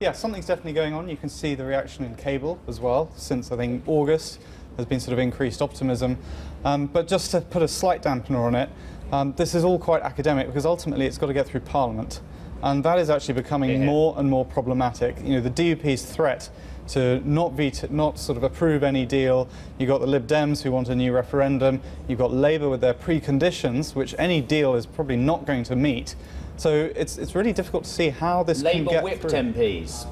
Yeah, something's definitely going on. You can see the reaction in cable as well. Since I think August, there's been sort of increased optimism. But just to put a slight dampener on it, this is all quite academic because ultimately it's got to get through Parliament. And that is actually becoming more and more problematic. You know, the DUP's threat to not sort of approve any deal. You've got the Lib Dems who want a new referendum. You've got Labour with their preconditions, which any deal is probably not going to meet. So it's really difficult to see how this can get Labour whipped through. MPs.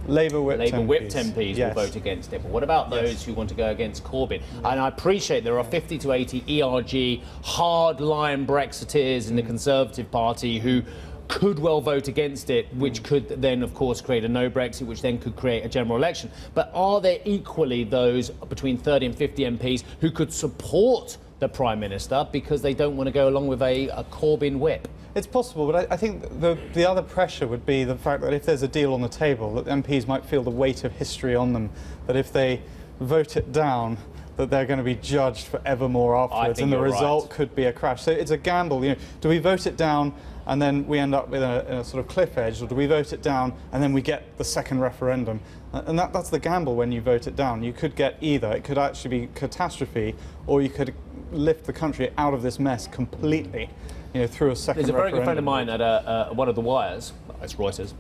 Labour whipped MPs yes. will vote against it. But what about those who want to go against Corbyn? And I appreciate there are 50 to 80 ERG hard-line Brexiteers in the Conservative Party who could well vote against it, which could then, of course, create a no Brexit, which then could create a general election. But are there equally those between 30 and 50 MPs who could support the Prime Minister because they don't want to go along with a Corbyn whip? It's possible, but I think the other pressure would be the fact that if there's a deal on the table, that MPs might feel the weight of history on them, that if they vote it down, that they're going to be judged forevermore afterwards, and the result could be a crash. So it's a gamble. You know, do we vote it down and then we end up with a sort of cliff edge, or do we vote it down and then we get the second referendum? And that's the gamble when you vote it down. You could get either. It could actually be catastrophe, or you could lift the country out of this mess completely, you know, through a second referendum. There's a very good friend of mine at one of the wires, it's Reuters,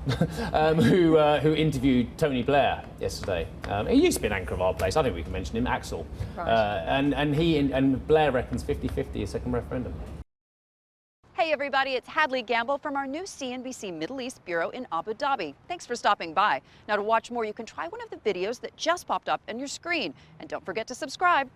who interviewed Tony Blair yesterday. He used to be an anchor of our place. I think we can mention him, Axel. Right. And Blair reckons 50-50 a second referendum. Hey everybody, it's Hadley Gamble from our new CNBC Middle East Bureau in Abu Dhabi. Thanks for stopping by. Now to watch more, you can try one of the videos that just popped up on your screen. And don't forget to subscribe.